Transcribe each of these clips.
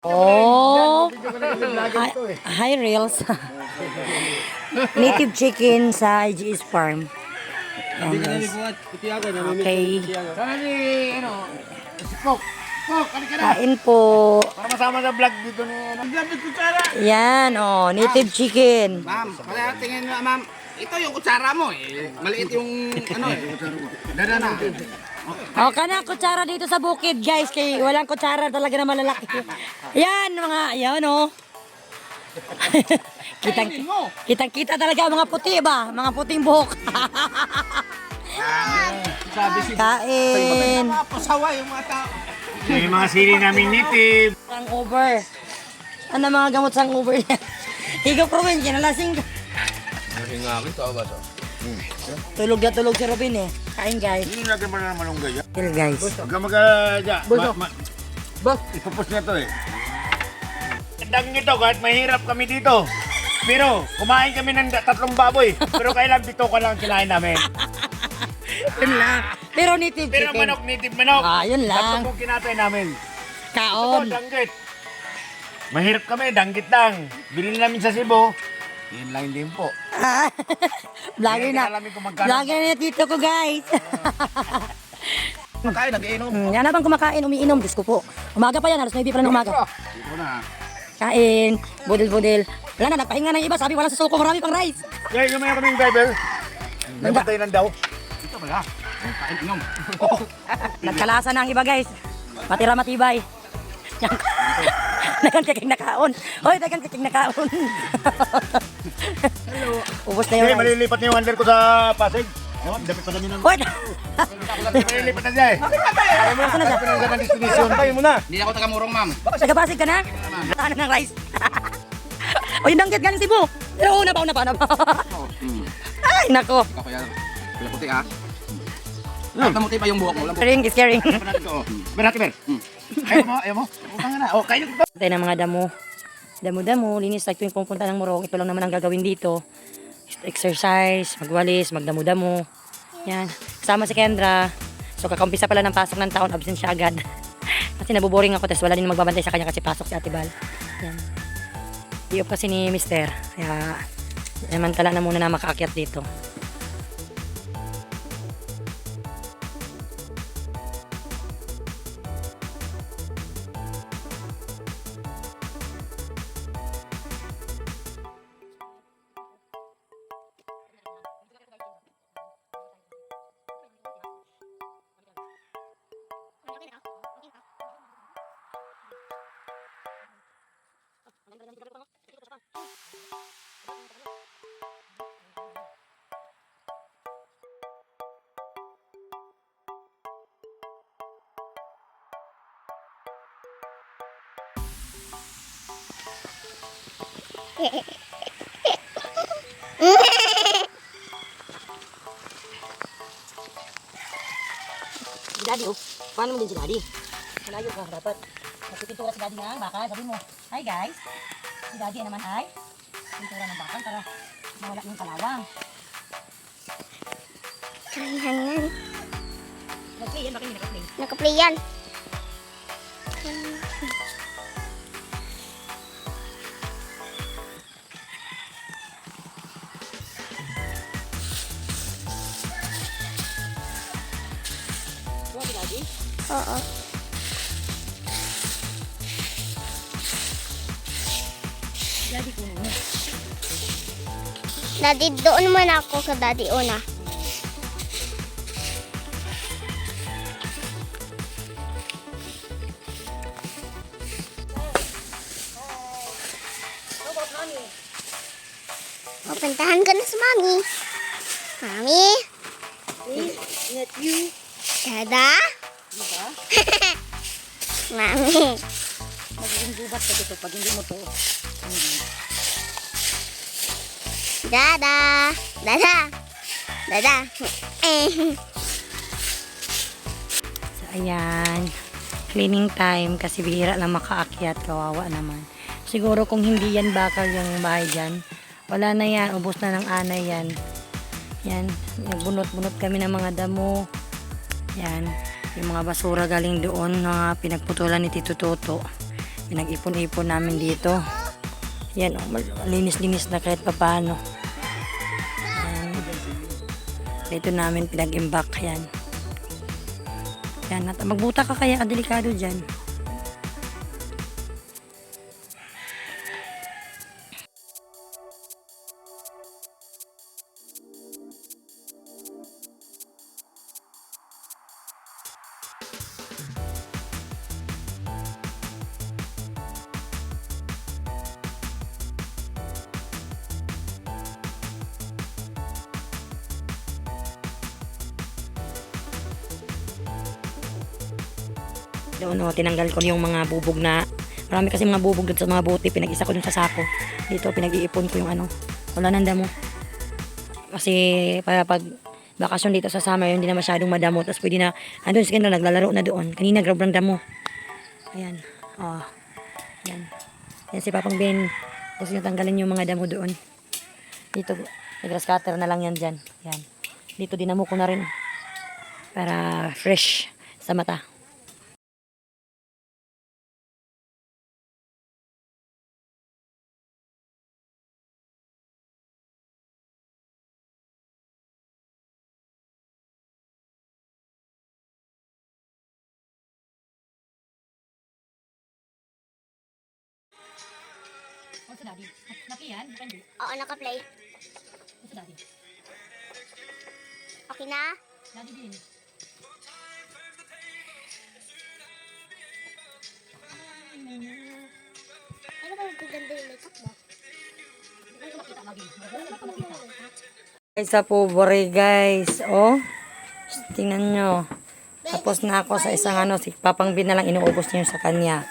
Oh, hi Reels. Native chicken sa IG's farm. Yan guys. Okay. Kain po. Para masama sa vlog dito ni ano. Yan, oh, native chicken. Ma'am, kaya tingin mo, ma'am, ito yung kutsara mo eh. Maliit yung ano eh. Dada na. Oh, kana kutsara dito sa bukid, guys. Kay walang kutsara talaga na malalaki. Yan, mga, yan, oh. Kitang-kita talaga mga puti ba? Mga puting buhok. Sabi si Kain. pasawa yung mga tao. Yung mga sili namin native. Hangover. Ano mga gamot sa hangover niya? Higaw ko rin, kinalasing ka. Tulog na tulog si Robin eh. Kain guys. Hindi natin pa na malunggay. Chill guys. Huwag ka mag-adya. Ipupus na to eh. Tandang nito kahit mahirap kami dito. Pero kumain kami ng 3 baboy. Pero kailan dito ka lang kinain namin. Yun lang. Pero native Pero chicken. manok, native manok. Ah, yun lang. 3 kinatay namin. Kaon. Ito, danggit. Mahirap kami, danggit lang. Bilhin namin sa Cebu. Yun lang din po. Vlogger na. Alamin kung magkano. Vlogger na dito ko guys. Makain, nag-iinom. Yan habang kumakain, umiinom. Diyos ko po. Umaga pa yan, alas 9 pa lang ng umaga. Dito na. Kain, budel-budel. Wala na, nagpahinga ng iba. Sabi wala sa suko, marami pang rice. Kaya yung mga kaming driver. Namatay lang daw. Dito pala. Kain, inom. Nagkalasa na ang iba guys. Matira matibay. Yan. Dagan kaking nakaon. Hoy, dagan kaking nakaon. Hello. Ubos na Hindi, yun. malilipat na yung under ko sa Pasig. Ewan, dapat pa namin ng... Hoy! Malilipat na siya eh. Alam mo na, Nasaan na siya? pinag ng destination. Tayo mo na. Hindi ako taga-murong, ma'am. Nagabasig ka na? Ano ng rice? O yung danggit galing Cebu. Pero una pa. Ay, nako. Ikaw kaya, pala puti ah. Kamuti pa yung buhok mo. Caring is caring. Berhati, Ber. Ayaw mo. Utang na. O, kayo dito. Tayo ng mga damo. Damo-damo, linis like tuwing pumunta ng Morong. Ito lang naman ang gagawin dito. Exercise, magwalis, magdamo-damo. Yan. Kasama si Kendra. So kakaumpisa pala ng pasok ng taon, absent siya agad. Kasi nabuboring ako, tapos wala din magbabantay sa kanya kasi pasok si Ate Bal. Yan. I-off kasi ni Mister. Kaya namantala na muna na makaakyat dito. Si Daddy, oh. Paano mo din si Daddy? Malayo ka, dapat. Magpipintura si Daddy ng bakal. Sabi mo, hi guys. Si Daddy naman ay pintura ng bakal para mawala yung kalawang. Kaihan yan. Nag-play yan, bakit hindi nag-play? Nakaplay yan. Buwan si Daddy? Oo. Daddy puno mo. Daddy, doon muna ako sa daddy una. Pupuntahan ka na sa mami. Mami? Let you. Dada? Diba? Mami. Magiging gubat ka dito pag hindi mo to. Dada. Dada. Dada. So, ayan. Cleaning time kasi bihira lang makaakyat. Kawawa naman. Siguro kung hindi yan bakal yung bahay dyan, wala na yan. Ubos na ng anay yan. Yan. Nagbunot-bunot kami ng mga damo. Yan. Yung mga basura galing doon na pinagputulan ni Tito Toto. Pinag-ipon-ipon namin dito. Yan, oh, linis-linis na kahit papaano. Yan. Dito namin pinag-imbak. Yan. Yan. At magbuta ka kaya, delikado dyan. Doon, oh, tinanggal ko yung mga bubog na, marami kasi mga bubog doon sa mga bote, pinag-isa ko doon sa sako. Dito, pinag-iipon ko yung ano, wala nang damo. Kasi, para pag bakasyon dito sa summer, hindi na masyadong madamo. Tapos pwede na, andun si Kendra, naglalaro na doon. Kanina, grab ng damo. Ayan, oh, ayan. Yan si Papang Ben. Tapos natanggalin yung mga damo doon. Dito, grass cutter na lang yan dyan. Yan. Dito, dinamo ko na rin. Para fresh sa mata. What's daddy? Nakiyan? Hindi. Oo, naka-play. What's daddy? Okay na? Daddy din. Ano ba magaganda yung makeup mo? Guys, sa pobre guys. Oh. Tingnan nyo. Tapos na ako sa isang ano. Si Papang Bin na lang inuubos niyo sa kanya.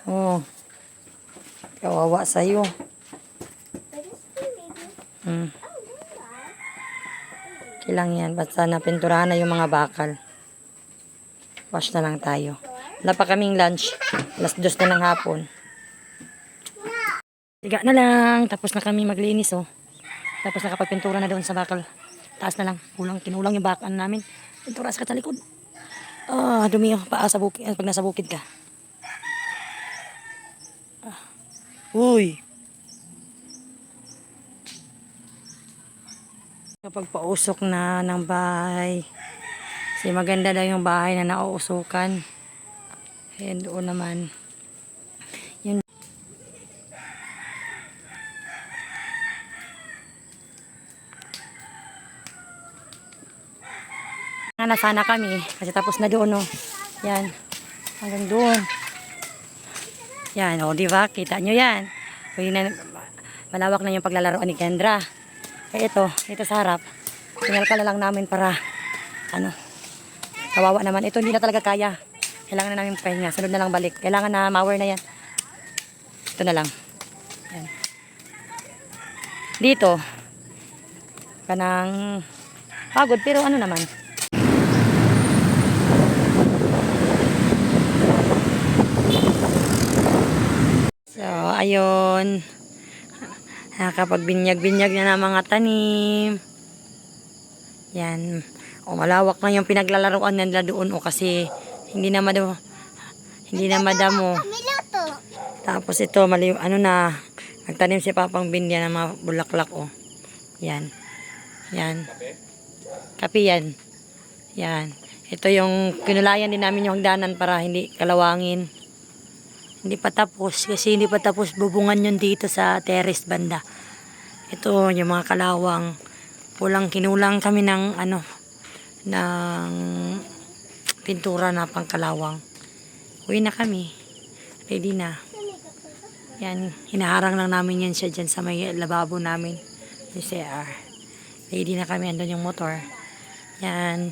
Oh. Kawawa sa'yo. Okay lang yan. Basta napinturahan na yung mga bakal. Wash na lang tayo. Wala pa kaming lunch. Alas 2 na ng hapon. Tiga na lang. Tapos na kami maglinis, oh. Tapos nakapagpintura na doon sa bakal. Taas na lang. Kinulang yung bakal namin. Pintura sa likod. Ah, dumi yung paa sa bukid. Pag nasa bukid ka. Uy! Kapag pausok na ng bahay. Kasi maganda daw yung bahay na nauusukan. Kaya doon naman. Yun. Na sana kami. Kasi tapos na doon, oh. Yan. Hanggang doon. Yan, o, diba? Kita nyo yan. Pwede na, malawak na yung paglalaroan ni Kendra. Eh, ito sa harap. Pinalka na lang namin para, ano, kawawa naman. Ito, hindi na talaga kaya. Kailangan na namin pahinga. Sunod na lang balik. Kailangan na mower na yan. Ito na lang. Yan. Dito, kanang pagod, pero ano naman. So, ayun. Nakapagbinyag-binyag na ng mga tanim. Yan. O, malawak na yung pinaglalaroan nila doon. O, kasi hindi na madamo. Miluto. Tapos ito, ano na, nagtanim si Papang Bindia ng mga bulaklak. O. Yan. Yan. Kape yan. Yan. Ito yung kinulayan din namin yung hagdanan para hindi kalawangin. Hindi pa tapos kasi hindi pa tapos bubungan yun dito sa terrace banda. Ito yung mga kalawang. Kinulang kami ng ano ng pintura na pangkalawang. Uwi na kami. Ready na. Yan, hinaharang lang namin yan siya dyan sa may lababo namin. Yung CR. Ready na kami, andun yung motor. Yan.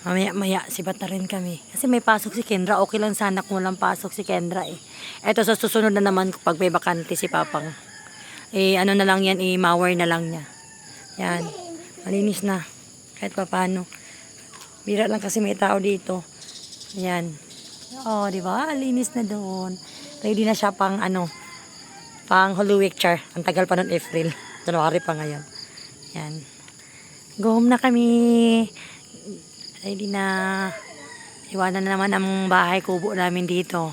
Maya, sibat na rin kami. Kasi may pasok si Kendra. Okay lang sana kung walang pasok si Kendra eh. Eto sa susunod na naman pag may bakante si Papang. Ano na lang yan, mower na lang niya. Yan. Malinis na. Kahit pa paano. Bira lang kasi may tao dito. Yan. Oh, di ba? Linis na doon. Ready na siya pang pang Holy Week char. Ang tagal pa nun April. January pa ngayon. Yan. Go home na kami. Ready na. Iwanan na naman ang bahay kubo namin dito.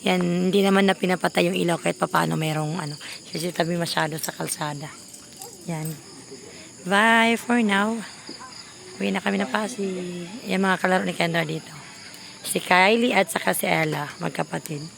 Yan, hindi naman na pinapatay yung ilaw kahit papaano merong ano. Kasi tabi masyado sa kalsada. Yan. Bye for now. Uwi na kami na Pasig. Yan mga kalaro ni Kendra dito. Si Kylie at saka si Ella, magkapatid.